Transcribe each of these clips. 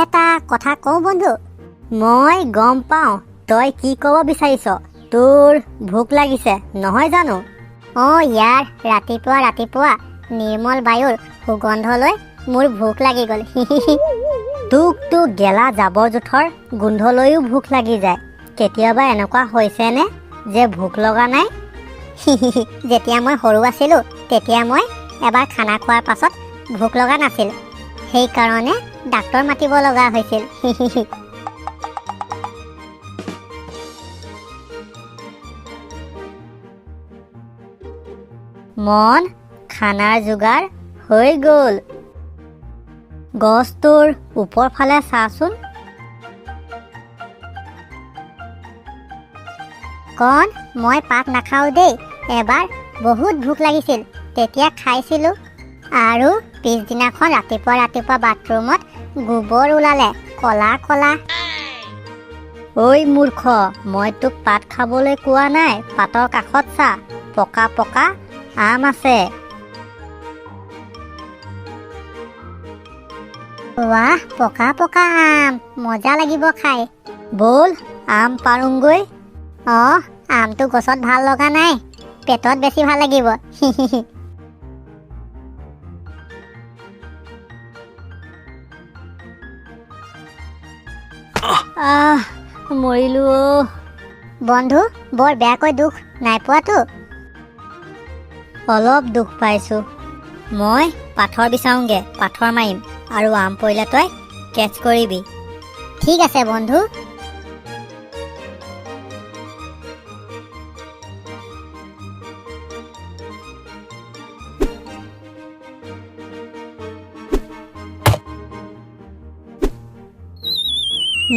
এটা কথা কওঁ বন্ধু, মই গম পাওঁ তই কি ক'ব বিচাৰিছ। তোৰ ভোক লাগিছে নহয় জানো? ইয়াৰ ৰাতিপুৱা ৰাতিপুৱা নিৰ্মল বায়ুৰ সুগন্ধলৈ মোৰ ভোক লাগি গ'ল। তোক গেলা জাবৰ জোথৰ গোন্ধলৈও ভোক লাগি যায়। কেতিয়াবা এনেকুৱা হৈছেনে যে ভোক লগা নাই? যেতিয়া মই সৰু আছিলোঁ তেতিয়া মই এবাৰ খানা খোৱাৰ পাছত ভোক লগা নাছিল, সেইকাৰণে ডাক্তৰ মাতিব লগা হৈছিল। মন, খানাৰ যোগাৰ হৈ গ'ল। গছটোৰ ওপৰ ফালে চাচোন। কণ, মই পাত নাখাওঁ দেই। এবাৰ বহুত ভোক লাগিছিল, তেতিয়া খাইছিলোঁ। আৰু পিছদিনাখন ৰাতিপুৱা ৰাতিপুৱা বাথৰুমত গোবৰ ওলালে, কলা কলা। ঐ মূৰ্খ, মই তোক পাত খাবলৈ কোৱা নাই। পাতৰ কাষত চা, পকা পকা আম আছে। ৱাহ, পকা পকা আম, মজা লাগিব খাই। ব'ল আম পাৰোঁগৈ। আমটো গছত ভাল লগা নাই, পেটত বেছি ভাল লাগিব। মৰিলো। বন্ধু, বৰ বেয়াকৈ দুখ নাই পোৱাতো? অলপ দুখ পাইছোঁ। মই পাথৰ বিচাৰোঁগে, পাথৰ মাৰিম আৰু আম পৰিলে তই কেটচ কৰিবি। ঠিক আছে বন্ধু।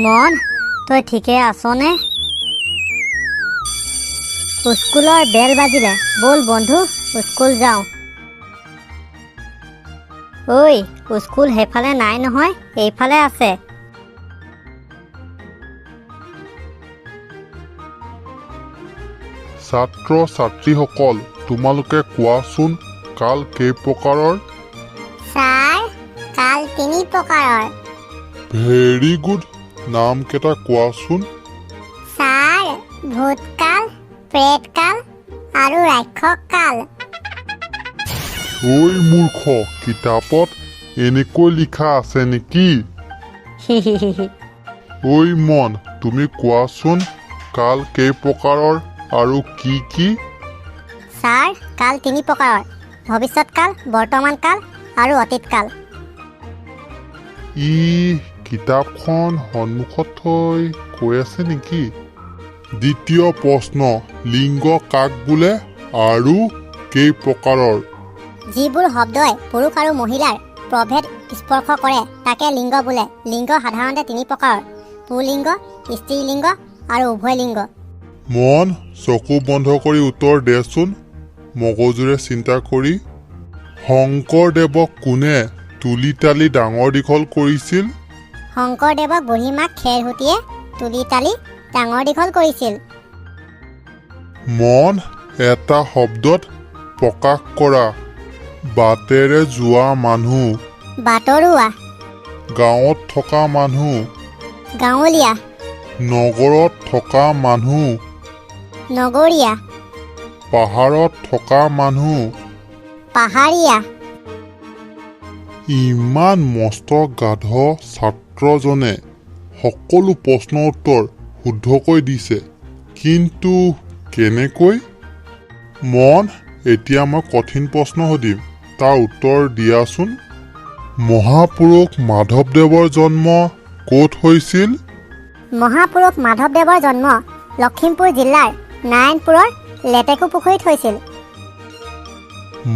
মন, তই ঠিকে আছনে? স্কুলৰ বেল বাজিলে, ব'ল বন্ধু স্কুল যাওঁ। ঐ, স্কুল সেইফালে নাই নহয়, এইফালে আছে। ছাত্ৰ ছাত্ৰীসকল, তোমালোকে কোৱাচোন কাল কেই প্ৰকাৰৰ? ছাৰ, কাল 3 প্ৰকাৰৰ। ভেৰি গুড, নামকেইটা কোৱাচোন? ছাৰ, ভূতকাল, প্ৰেতকাল আৰু ৰাক্ষসকাল। ঐ মূৰ্খ, কিতাপত এনেকৈ লিখা আছে নেকি? ঐ মন, তুমি কোৱাচোন কাল কেই প্ৰকাৰৰ আৰু কি কি? ছাৰ, কাল 3 প্ৰকাৰৰ, ভৱিষ্যৎকাল, বৰ্তমান কাল আৰু অতীতকাল। কিতাপখন সন্মুখত থৈ কৈ আছে নেকি? দ্বিতীয় প্ৰশ্ন, লিংগ কাক বোলে আৰু কেই প্ৰকাৰৰ? যিবোৰ শব্দই পুৰুষ আৰু মহিলাৰ প্ৰভেদ স্পৰ্শ কৰে তাকে লিংগ বোলে। লিংগ সাধাৰণতে 3 প্ৰকাৰৰ: পুলিংগ, স্ত্ৰীলিংগ আৰু উভয় লিংগ। মন, চকু বন্ধ কৰি উত্তৰ দেচোন মগজুৰে চিন্তা কৰি। শংকৰদেৱক কোনে তুলি তালি ডাঙৰ দীঘল কৰিছিল? শংকৰদেৱক বুঢ়ীমাক খেৰসুঁতীয়ে তুলি তালি ডাঙৰ দীঘল কৰিছিল। মন, এটা শব্দত প্ৰকাশ কৰা। বাটেৰে যোৱা মানুহ। বাটৰুৱা। গাঁৱত থকা মানুহ। গাঁৱলীয়া। নগৰত থকা মানুহ। নগৰীয়া। পাহাৰত থকা মানুহ। পাহাৰীয়া। ইমান মস্ত গাধ ছাত্ৰজনে সকলো প্ৰশ্নৰ উত্তৰ শুদ্ধকৈ দিছে, কিন্তু কেনেকৈ? মন, এতিয়া মই কঠিন প্ৰশ্ন সুধিম, তাৰ উত্তৰ দিয়াচোন। মহাপুৰুষ মাধৱদেৱৰ জন্ম ক'ত হৈছিল? মহাপুৰুষ মাধৱদেৱৰ জন্ম লখিমপুৰ জিলাৰ নাৰায়ণপুৰৰ লেটেকু পুখুৰীত হৈছিল।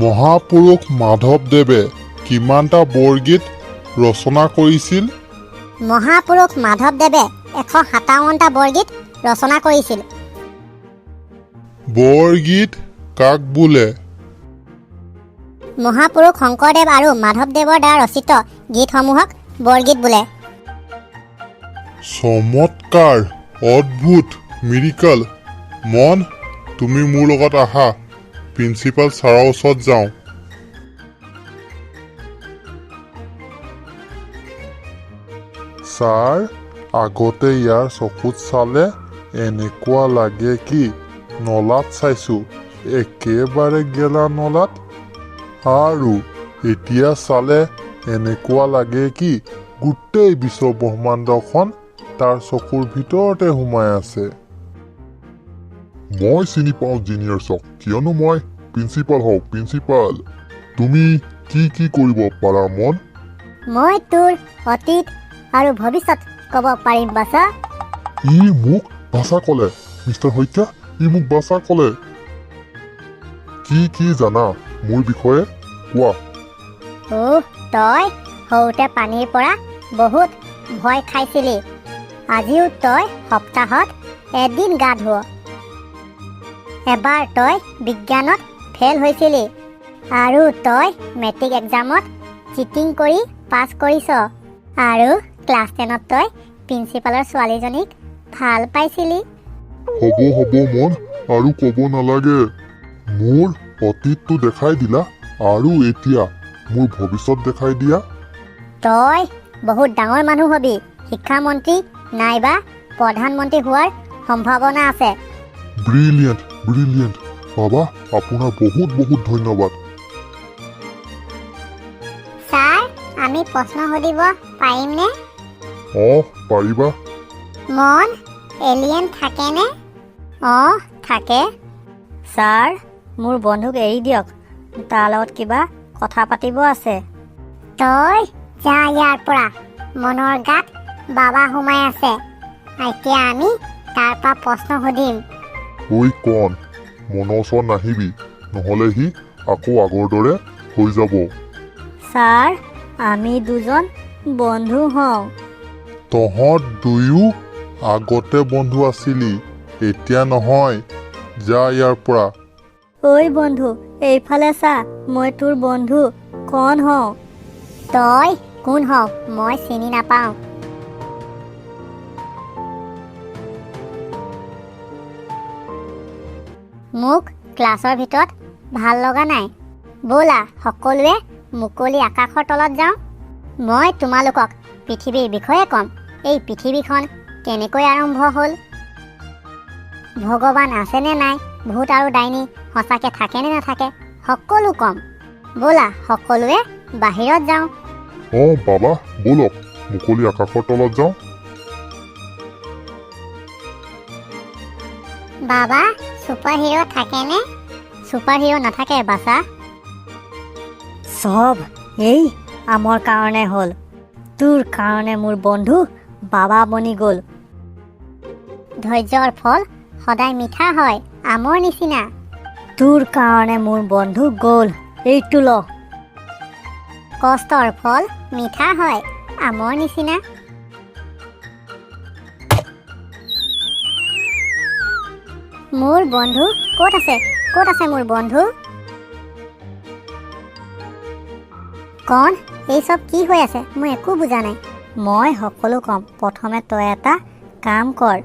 মহাপুৰুষ মাধৱদেৱে কিমানটা বৰগীত ৰচনা কৰিছিল? মহাপুৰুষ মাধৱদেৱে 157টা বৰগীত ৰচনা কৰিছিল। বৰগীত কাক বোলে? মহাপুৰুষ শংকৰদেৱ আৰু মাধৱদেৱৰ দ্বাৰা ৰচিত গীতসমূহক বৰগীত বোলে। চমৎকাৰ, অদ্ভুত, মিৰিকল। মন, তুমি মোৰ লগত আহা, প্ৰিন্সিপাল ছাৰৰ ওচৰত যাওঁ। ছাৰ আগতে ইয়াৰ চকুত চালে এনেকুৱা লাগে কি নলাত চাইছোঁ একেবাৰে গেলা নলাত আৰু এতিয়া চালে এনেকুৱা লাগে কি গোটেই বিশ্ব ব্ৰহ্মাণ্ডখন তাৰ চকুৰ ভিতৰতে সোমাই আছে মই চিনি পাওঁ জিনিয়াৰ্ছক কিয়নো মই প্ৰিন্সিপাল হওঁ প্ৰিন্সিপাল তুমি কি কি কৰিব পাৰা মন মই তোৰ অতীত আৰু ভৱিষ্যত ক'ব পাৰিম বাছা ই মোক ভাষা ক'লে মিষ্টাৰ শইকীয়া ই মোক ভাষা ক'লে কি জানা মোৰ বিষয়ে কোৱা তই সৰুতে পানীৰ পৰা বহুত ভয় খাইছিলি আজিও তই সপ্তাহত এদিন গা ধুৱ এবাৰ তই বিজ্ঞানত ফেইল হৈছিলি আৰু তই মেট্ৰিক এক্সামত চিটিং কৰি পাছ কৰিছ আৰু ক্লাছ 10ত তই প্ৰিন্সিপালৰ ছোৱালীজনীক ভাল পাইছিলি হ'ব মন আৰু ক'ব নালাগে মোৰ অতীতটো দেখাই দিলা আৰু এতিয়া মোৰ ভৱিষ্যত দেখাই দিয়া তই বহুত ডাঙৰ মানুহ হবি শিক্ষামন্ত্ৰী নাইবা প্ৰধানমন্ত্ৰী হোৱাৰ সম্ভাৱনা আছে ব্ৰিলিয়েণ্ট বাবা আপোনাৰ বহুত ধন্যবাদ ছাৰ আমি প্ৰশ্ন সুধিব পাৰিমনে পাৰিবা মন এলিয়েন থাকেনে থাকে ছাৰ মোৰ বন্ধুক এৰি দিয়ক তাৰ লগত কিবা কথা পাতিব আছে তই যা ইয়াৰ পৰা মনৰ গাত বাবা সোমাই আছে এতিয়া আমি তাৰ পৰা প্ৰশ্ন সুধিম ঐ কণ মনৰ ওচৰত নাহিবি নহ'লে সি আকৌ আগৰ দৰে হৈ যাব ছাৰ আমি দুজন বন্ধু হওঁ তহঁত দুয়ো আগতে বন্ধু আছিলি এতিয়া নহয় যা ইয়াৰ পৰা ঐ বন্ধু এইফালে চা মই তোৰ বন্ধু কোন হওঁ তই কোন হওঁ মই চিনি নাপাওঁ মোক ক্লাছৰ ভিতৰত ভাল লগা নাই ব'লা সকলোৱে মুকলি আকাশৰ তলত যাওঁ মই তোমালোকক পৃথিৱীৰ বিষয়ে ক'ম এই পৃথিৱীখন কেনেকৈ আৰম্ভ হ'ল ভগৱান আছেনে নাই ভূত আৰু ডাইনী সঁচাকৈ থাকেনে নাথাকে সকলো ক'ম ব'লা সকলোৱে বাহিৰত যাওঁ বাবা ব'লক মুকলি আকাশৰ তলত যাওঁ বাবা ছুপাৰ হিৰো থাকেনে ছুপাৰ হিৰো নাথাকে বাছা চব এই আমৰ কাৰণে হ'ল তোৰ কাৰণে মোৰ বন্ধু বাবা বনি গ'ল ধৈৰ্যৰ ফল সদায় মিঠা হয় আমৰ নিচিনা তোৰ কাৰণে মোৰ বন্ধু গ'ল এইটো ল কষ্টৰ ফল মিঠা হয় আমৰ নিচিনা মোৰ বন্ধু ক'ত আছে মোৰ বন্ধু কণ এই চব কি হৈ আছে মই একো বুজা নাই মই সকলো ক'ম প্ৰথমে তই এটা কাম কৰ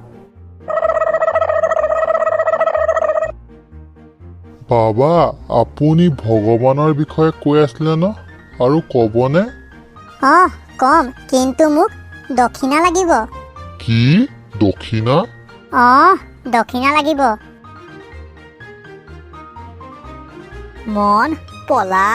বাবা আপুনি ভগৱানৰ বিষয়ে কৈ আছিলে ন আৰু ক'বনে কম কিন্তু মোক দক্ষিণা লাগিব কি দক্ষিণা দক্ষিণা লাগিব মন পলা